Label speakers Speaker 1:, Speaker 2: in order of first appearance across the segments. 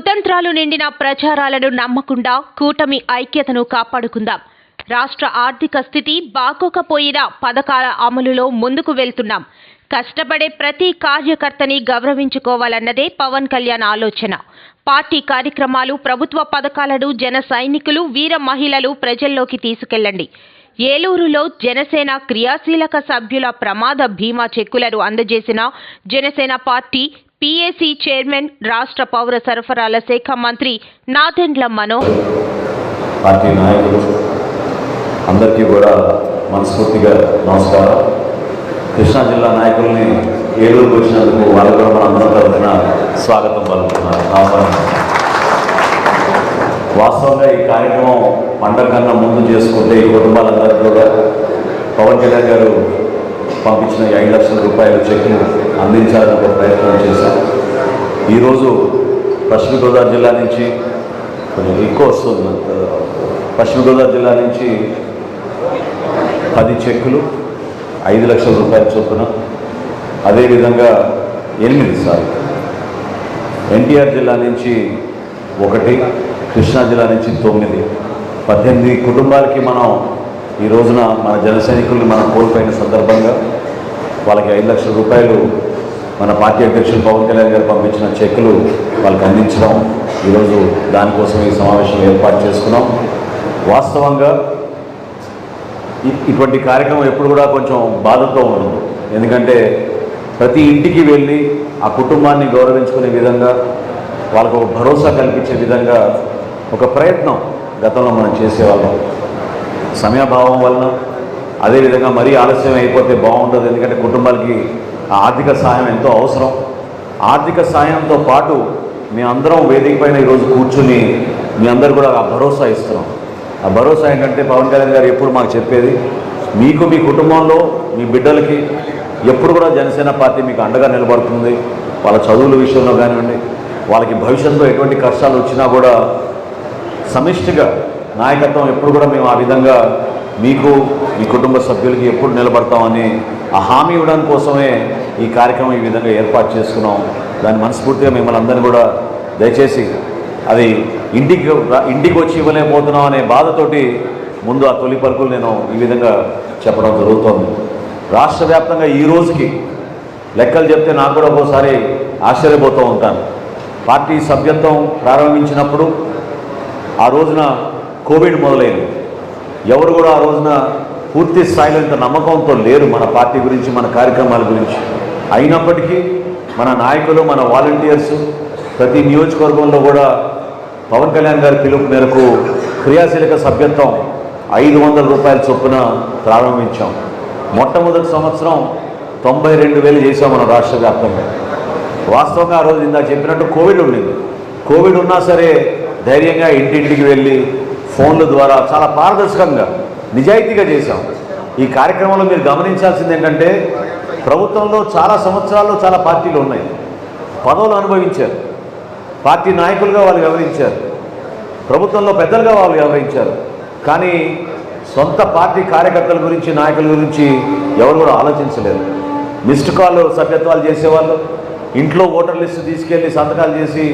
Speaker 1: కుతంత్రాలు నిండిన ప్రచారాలను నమ్మకుండా కూటమి ఐక్యతను కాపాడుకుందాం. రాష్ట్ర ఆర్థిక స్థితి బాగోకపోయినా పథకాల అమలులో ముందుకు వెళ్తున్నాం. కష్టపడే ప్రతి కార్యకర్తని గౌరవించుకోవాలన్నదే పవన్ కళ్యాణ్ ఆలోచన. పార్టీ కార్యక్రమాలు, ప్రభుత్వ పథకాలను జన సైనికులు, వీర మహిళలు ప్రజల్లోకి తీసుకెళ్లండి. ఏలూరులో జనసేన క్రియాశీలక సభ్యుల ప్రమాద బీమా చెక్కులను అందజేసిన జనసేన పార్టీ పీఏసీ చైర్మన్, రాష్ట్ర పౌర సరఫరాల శాఖ మంత్రి నాదెండ్ల మనోహర్.
Speaker 2: పార్టీ నాయకులు అందరికీ కూడా మనస్ఫూర్తిగా నమస్కారం. కృష్ణా జిల్లా నాయకుల్ని ఏలూరుకు వచ్చినందుకు వాళ్ళు కూడా మన అందరం తరఫున స్వాగతం పలుకుతున్నారు. వాస్తవంగా ఈ కార్యక్రమం పండగ కన్నా ముందు చేసుకుంటే ఈ కుటుంబాలందరికీ కూడా పవన్ కళ్యాణ్ గారు పంపించిన 5 లక్షల రూపాయల చెక్కును అందించాలని ఒక ప్రయత్నం చేశాం. ఈరోజు పశ్చిమ గోదావరి జిల్లా నుంచి కొంచెం ఎక్కువ వస్తుంది. పశ్చిమ గోదావరి జిల్లా నుంచి 10 చెక్కులు 5 లక్షల రూపాయల చొప్పున, అదేవిధంగా 8 ఎన్టీఆర్ జిల్లా నుంచి 1, కృష్ణా జిల్లా నుంచి 9, 18 కుటుంబాలకి మనం ఈ రోజున మన జన సైనికుల్ని మనం కోల్పోయిన సందర్భంగా వాళ్ళకి 5 లక్షల రూపాయలు మన పార్టీ అధ్యక్షులు పవన్ కళ్యాణ్ గారు పంపించిన చెక్కులు వాళ్ళకి అందించడం, ఈరోజు దానికోసం ఈ సమావేశం ఏర్పాటు చేసుకున్నాం. వాస్తవంగా ఇటువంటి కార్యక్రమం ఎప్పుడు కూడా కొంచెం బాధతో ఉంటుంది. ఎందుకంటే ప్రతి ఇంటికి వెళ్ళి ఆ కుటుంబాన్ని గౌరవించుకునే విధంగా, వాళ్ళకు ఒక భరోసా కల్పించే విధంగా ఒక ప్రయత్నం గతంలో మనం చేసేవాళ్ళం. సమయాభావం వలన, అదేవిధంగా మరీ ఆలస్యం అయిపోతే బాగుంటుంది. ఎందుకంటే కుటుంబాలకి ఆర్థిక సాయం ఎంతో అవసరం. ఆర్థిక సాయంతో పాటు మీ అందరం వేదిక పైన ఈరోజు కూర్చుని మీ అందరు కూడా ఆ భరోసా ఇస్తున్నాం. ఆ భరోసా ఏంటంటే పవన్ కళ్యాణ్ గారు ఎప్పుడు మాకు చెప్పేది, మీకు మీ కుటుంబంలో మీ బిడ్డలకి ఎప్పుడు కూడా జనసేన పార్టీ మీకు అండగా నిలబడుతుంది. వాళ్ళ చదువుల విషయంలో కానివ్వండి, వాళ్ళకి భవిష్యత్తులో ఎటువంటి కష్టాలు వచ్చినా కూడా సమిష్టిగా నాయకత్వం ఎప్పుడు కూడా మేము ఆ విధంగా మీకు మీ కుటుంబ సభ్యులకి ఎప్పుడు నిలబడతామని ఆ హామీ ఇవ్వడం కోసమే ఈ కార్యక్రమం ఈ విధంగా ఏర్పాటు చేసుకున్నాం. దాన్ని మనస్ఫూర్తిగా మిమ్మల్ని అందరినీ కూడా దయచేసి అది ఇంటికి వచ్చి ఇవ్వలేకపోతున్నాం అనే బాధతోటి ముందు ఆ తొలి పలుకులు నేను ఈ విధంగా చెప్పడం జరుగుతోంది. రాష్ట్ర వ్యాప్తంగా ఈ రోజుకి లెక్కలు చెప్తే నాకు కూడా ఒక్కోసారి ఆశ్చర్యపోతూ ఉంటాను. పార్టీ సభ్యత్వం ప్రారంభించినప్పుడు ఆ రోజున కోవిడ్ మొదలైంది. ఎవరు కూడా ఆ రోజున పూర్తి స్థాయిలో ఇంత నమ్మకంతో లేరు మన పార్టీ గురించి, మన కార్యక్రమాల గురించి. అయినప్పటికీ మన నాయకులు, మన వాలంటీర్స్ ప్రతి నియోజకవర్గంలో కూడా పవన్ కళ్యాణ్ గారి పిలుపు మేరకు క్రియాశీలక సభ్యత్వం 500 రూపాయల చొప్పున ప్రారంభించాం. మొట్టమొదటి సంవత్సరం 92,000 చేసాం మనం రాష్ట్ర వ్యాప్తంగా. వాస్తవంగా ఆ రోజు ఇందాక చెప్పినట్టు కోవిడ్ ఉండింది. కోవిడ్ ఉన్నా సరే ధైర్యంగా ఇంటింటికి వెళ్ళి ఫోన్ల ద్వారా చాలా పారదర్శకంగా, నిజాయితీగా చేశాం. ఈ కార్యక్రమంలో మీరు గమనించాల్సింది ఏంటంటే, ప్రభుత్వంలో చాలా సంవత్సరాల్లో చాలా పార్టీలు ఉన్నాయి, పదవులు అనుభవించారు, పార్టీ నాయకులుగా వాళ్ళు వ్యవహరించారు, ప్రభుత్వంలో పెద్దలుగా వాళ్ళు వ్యవహరించారు. కానీ సొంత పార్టీ కార్యకర్తల గురించి, నాయకుల గురించి ఎవరు కూడా ఆలోచించలేదు. మిస్డ్ కాల్ సభ్యత్వాలు చేసేవాళ్ళు, ఇంట్లో ఓటర్ లిస్టు తీసుకెళ్ళి సంతకాలు చేసి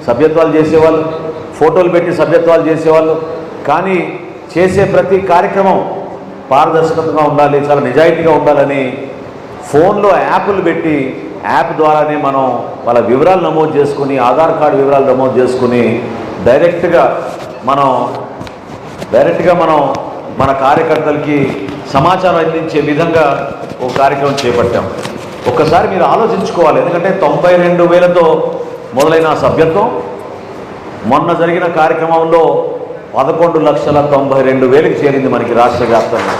Speaker 2: సభ్యత్వాలు చేసేవాళ్ళు, ఫోటోలు పెట్టి సభ్యత్వాలు చేసేవాళ్ళు. కానీ చేసే ప్రతి కార్యక్రమం పారదర్శకంగా ఉండాలి, చాలా నిజాయితీగా ఉండాలని ఫోన్లో యాప్లు పెట్టి, యాప్ ద్వారానే మనం వాళ్ళ వివరాలు నమోదు చేసుకుని, ఆధార్ కార్డు వివరాలు నమోదు చేసుకుని డైరెక్ట్గా మనం మన కార్యకర్తలకి సమాచారం అందించే విధంగా ఒక కార్యక్రమం చేపట్టాం. ఒక్కసారి మీరు ఆలోచించుకోవాలి. ఎందుకంటే 92,000తో మొదలైన సభ్యత్వం మొన్న జరిగిన కార్యక్రమంలో 11,92,000కి చేరింది మనకి రాష్ట్ర వ్యాప్తంగా.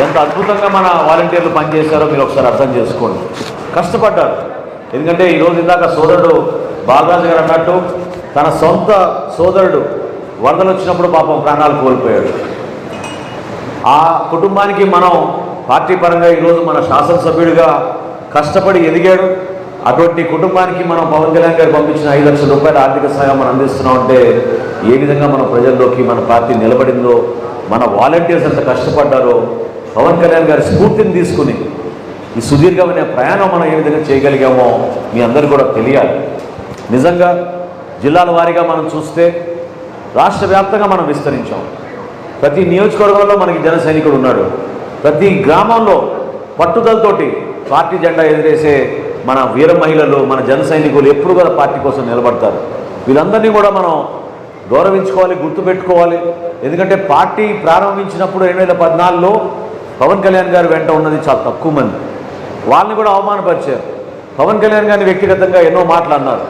Speaker 2: ఎంత అద్భుతంగా మన వాలంటీర్లు పనిచేశారో మీరు ఒకసారి అర్థం చేసుకోండి. కష్టపడ్డారు. ఎందుకంటే ఈరోజు ఇందాక సోదరుడు బాలరాజు గారు అన్నట్టు తన సొంత సోదరుడు వరదలు వచ్చినప్పుడు పాపం ప్రాణాలు కోల్పోయాడు. ఆ కుటుంబానికి మనం పార్టీ పరంగా ఈరోజు మన శాసనసభ్యుడిగా కష్టపడి ఎదిగాడు. అటువంటి కుటుంబానికి మనం పవన్ కళ్యాణ్ గారు పంపించిన 5 లక్షల రూపాయల ఆర్థిక సహాయం మనం అందిస్తున్నామంటే ఏ విధంగా మన ప్రజల్లోకి మన పార్టీ నిలబడిందో, మన వాలంటీర్స్ ఎంత కష్టపడ్డారో, పవన్ కళ్యాణ్ గారి స్ఫూర్తిని తీసుకుని ఈ సుదీర్ఘమైన ప్రయాణం మనం ఏ విధంగా చేయగలిగామో మీ అందరూ కూడా తెలియాలి. నిజంగా జిల్లాల వారీగా మనం చూస్తే రాష్ట్ర వ్యాప్తంగా మనం విస్తరించాం. ప్రతి నియోజకవర్గంలో మనకి జన సైనికుడు ఉన్నాడు. ప్రతి గ్రామంలో పట్టుదలతోటి పార్టీ జెండా ఎదిరేసే మన వీర మహిళలు, మన జన సైనికులు ఎప్పుడు కూడా పార్టీ కోసం నిలబడతారు. వీళ్ళందరినీ కూడా మనం గౌరవించుకోవాలి, గుర్తుపెట్టుకోవాలి. ఎందుకంటే పార్టీ ప్రారంభించినప్పుడు 2014లో పవన్ కళ్యాణ్ గారు వెంట ఉన్నది చాలా తక్కువ మంది. వాళ్ళని కూడా అవమానపరిచారు. పవన్ కళ్యాణ్ గారిని వ్యక్తిగతంగా ఎన్నో మాటలు అన్నారు.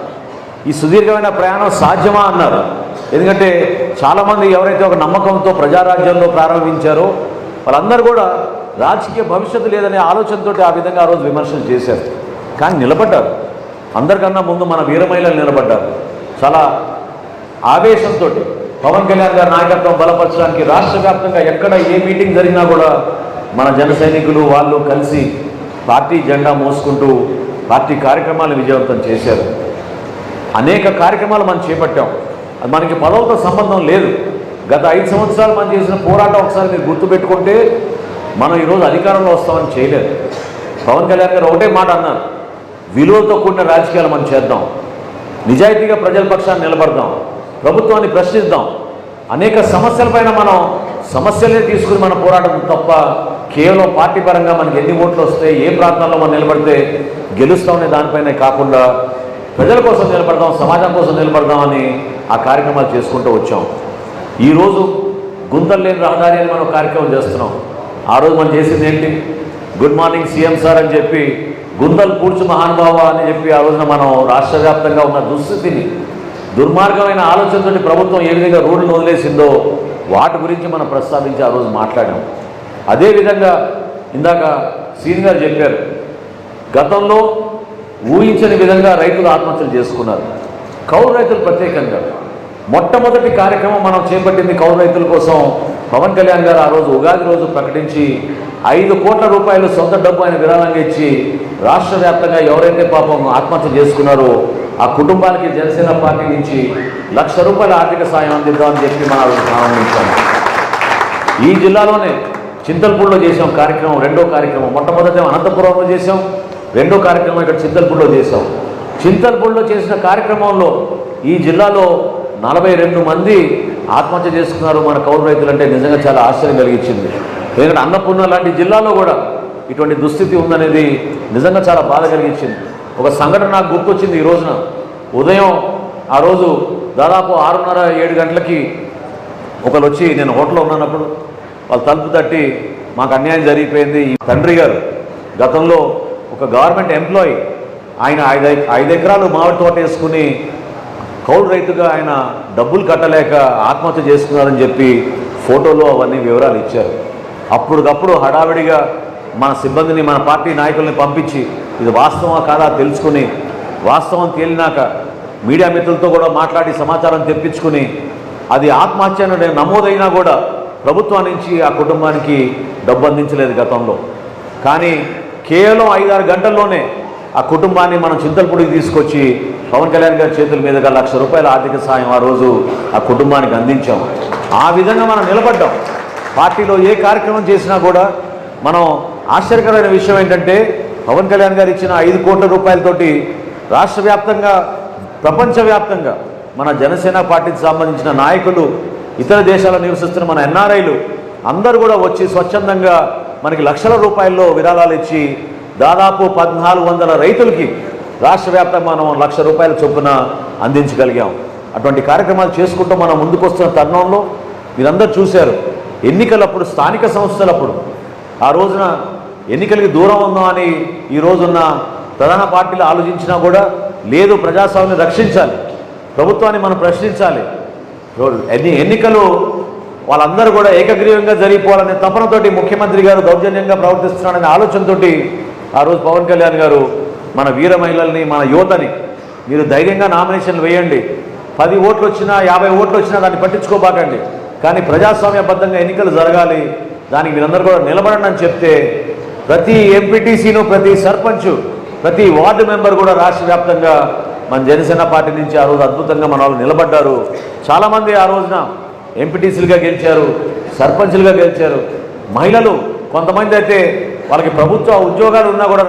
Speaker 2: ఈ సుదీర్ఘమైన ప్రయాణం సాధ్యమా అన్నారు. ఎందుకంటే చాలామంది ఎవరైతే ఒక నమ్మకంతో ప్రజారాజ్యంలో ప్రారంభించారో వాళ్ళందరూ కూడా రాజకీయ భవిష్యత్తు లేదనే ఆలోచనతో ఆ విధంగా ఆ రోజు విమర్శలు చేశారు. కానీ నిలబడ్డారు. అందరికన్నా ముందు మన వీర మహిళలు నిలబడ్డారు. చాలా ఆవేశంతో పవన్ కళ్యాణ్ గారి నాయకత్వం బలపరచడానికి రాష్ట్ర వ్యాప్తంగా ఎక్కడ ఏ మీటింగ్ జరిగినా కూడా మన జన సైనికులు వాళ్ళు కలిసి పార్టీ జెండా మోసుకుంటూ పార్టీ కార్యక్రమాలను విజయవంతం చేశారు. అనేక కార్యక్రమాలు మనం చేపట్టాం. అది మనకి పదవులతో సంబంధం లేదు. గత 5 సంవత్సరాలు మనం చేసిన పోరాటం ఒకసారి మీరు గుర్తుపెట్టుకుంటే మనం ఈరోజు అధికారంలో వస్తామని చేయలేదు. పవన్ కళ్యాణ్ గారు ఒకటే మాట అన్నారు, విలువతో కూడిన రాజకీయాలు మనం చేద్దాం, నిజాయితీగా ప్రజల పక్షాన్ని నిలబడదాం, ప్రభుత్వాన్ని ప్రశ్నిద్దాం, అనేక సమస్యలపైన మనం సమస్యలనే తీసుకుని మన పోరాటం తప్ప కేవలం పార్టీ పరంగా మనకి ఎన్ని ఓట్లు వస్తే ఏ ప్రాంతాల్లో మనం నిలబడితే గెలుస్తామనే దానిపైనే కాకుండా ప్రజల కోసం నిలబడదాం, సమాజం కోసం నిలబడదామని ఆ కార్యక్రమాలు చేసుకుంటూ వచ్చాం. ఈరోజు గుంతలు లేని రహదారి అని మనం కార్యక్రమం చేస్తున్నాం. ఆ రోజు మనం చేసింది ఏంటి? గుడ్ మార్నింగ్ సీఎం సార్ అని చెప్పి గుంతలు పూడ్చు మహానుభావ అని చెప్పి ఆ రోజున మనం రాష్ట్ర వ్యాప్తంగా ఉన్న దుస్థితిని, దుర్మార్గమైన ఆలోచనతో ప్రభుత్వం ఏ విధంగా రోడ్లను వదిలేసిందో వాటి గురించి మనం ప్రస్తావించి ఆ రోజు మాట్లాడాం. అదేవిధంగా ఇందాక సీన్ గారు చెప్పారు, గతంలో ఊహించని విధంగా రైతులు ఆత్మహత్యలు చేసుకున్నారు. కౌలు రైతులు ప్రత్యేకంగా మొట్టమొదటి కార్యక్రమం మనం చేపట్టింది కౌలు రైతుల కోసం. పవన్ కళ్యాణ్ గారు ఆ రోజు ఉగాది రోజు ప్రకటించి 5 కోట్ల రూపాయలు సొంత డబ్బు ఆయన విరాళంగా ఇచ్చి రాష్ట్ర వ్యాప్తంగా ఎవరైతే పాపం ఆత్మహత్య చేసుకున్నారో ఆ కుటుంబానికి జనసేన పార్టీ నుంచి ₹1,00,000 ఆర్థిక సాయం అందిద్దామని చెప్పి మనం ప్రారంభించాము. ఈ జిల్లాలోనే చింతల్పూడిలో చేసాం కార్యక్రమం, రెండో కార్యక్రమం. మొట్టమొదటి అనంతపురంలో చేసాం, రెండో కార్యక్రమం ఇక్కడ చింతల్పూడిలో చేసాం. చింతల్పూడిలో చేసిన కార్యక్రమంలో ఈ జిల్లాలో 42 మంది ఆత్మహత్య చేసుకున్నారు మన కౌలు రైతులు. అంటే నిజంగా చాలా ఆశ్చర్యం కలిగించింది. ఎందుకంటే అన్నపూర్ణ లాంటి జిల్లాలో కూడా ఇటువంటి దుస్థితి ఉందనేది నిజంగా చాలా బాధ కలిగించింది. ఒక సంఘటన నాకు గుర్తొచ్చింది. ఈ రోజున ఉదయం ఆ రోజు దాదాపు 6:30-7 గంటలకి ఒకరు వచ్చి, నేను హోటల్లో ఉన్నప్పుడు వాళ్ళు తలుపు తట్టి మాకు అన్యాయం జరిగిపోయింది. ఈ తండ్రి గారు గతంలో ఒక గవర్నమెంట్ ఎంప్లాయీ, ఆయన 5 ఎకరాలు మామిడి తోట వేసుకుని కౌలు రైతుగా ఆయన డబ్బులు కట్టలేక ఆత్మహత్య చేసుకున్నారని చెప్పి ఫోటోలో అవన్నీ వివరాలు ఇచ్చారు. అప్పటికప్పుడు హడావిడిగా మన సిబ్బందిని, మన పార్టీ నాయకుల్ని పంపించి ఇది వాస్తవమా కాదా తెలుసుకుని, వాస్తవం తేలినాక మీడియా మిత్రులతో కూడా మాట్లాడి సమాచారం తెప్పించుకుని అది ఆత్మహత్య నమోదైనా కూడా ప్రభుత్వం నుంచి ఆ కుటుంబానికి డబ్బు అందించలేదు గతంలో. కానీ కేవలం 5-6 గంటల్లోనే ఆ కుటుంబాన్ని మనం చింతలపూడికి తీసుకొచ్చి పవన్ కళ్యాణ్ గారి చేతుల మీదుగా ₹1,00,000 ఆర్థిక సాయం ఆ రోజు ఆ కుటుంబానికి అందించాం. ఆ విధంగా మనం నిలబడ్డాం. పార్టీలో ఏ కార్యక్రమం చేసినా కూడా మనం ఆశ్చర్యకరమైన విషయం ఏంటంటే పవన్ కళ్యాణ్ గారు ఇచ్చిన 5 కోట్ల రూపాయలతోటి రాష్ట్ర వ్యాప్తంగా, ప్రపంచవ్యాప్తంగా మన జనసేన పార్టీకి సంబంధించిన నాయకులు, ఇతర దేశాల్లో నివసిస్తున్న మన ఎన్ఆర్ఐలు అందరూ కూడా వచ్చి స్వచ్ఛందంగా మనకి లక్షల రూపాయల్లో విరాళాలు ఇచ్చి దాదాపు 1,400 రైతులకి రాష్ట్ర వ్యాప్తంగా మనం ₹1,00,000 చొప్పున అందించగలిగాం. అటువంటి కార్యక్రమాలు చేసుకుంటూ మనం ముందుకు వస్తున్న తరుణంలో మీరందరూ చూశారు, ఎన్నికలప్పుడు, స్థానిక సంస్థలప్పుడు ఆ రోజున ఎన్నికలకి దూరం ఉందాం అని ఈ రోజున్న ప్రధాన పార్టీలు ఆలోచించినా కూడా లేదు, ప్రజాస్వామ్యాన్ని రక్షించాలి, ప్రభుత్వాన్ని మనం ప్రశ్నించాలి, ఎన్నికలు వాళ్ళందరూ కూడా ఏకగ్రీవంగా జరిగిపోవాలనే తపనతోటి ముఖ్యమంత్రి గారు దౌర్జన్యంగా ప్రవర్తిస్తున్నాడనే ఆలోచనతోటి ఆ రోజు పవన్ కళ్యాణ్ గారు మన వీర మహిళల్ని, మన యువతని మీరు ధైర్యంగా నామినేషన్లు వేయండి, 10 ఓట్లు వచ్చినా 50 ఓట్లు వచ్చినా దాన్ని పట్టించుకోబాకండి, కానీ ప్రజాస్వామ్యబద్ధంగా ఎన్నికలు జరగాలి, దానికి మీరందరూ కూడా నిలబడండి అని చెప్తే ప్రతి ఎంపీటీసీను, ప్రతి సర్పంచ్, ప్రతి వార్డు మెంబర్ కూడా రాష్ట్ర వ్యాప్తంగా మన జనసేన పార్టీ నుంచి ఆ రోజు అద్భుతంగా మన వాళ్ళు నిలబడ్డారు. చాలామంది ఆ రోజున ఎంపీటీసీలుగా గెలిచారు, సర్పంచ్లుగా గెలిచారు. మహిళలు కొంతమంది అయితే వాళ్ళకి ప్రభుత్వ ఉద్యోగాలు ఉన్నా కూడా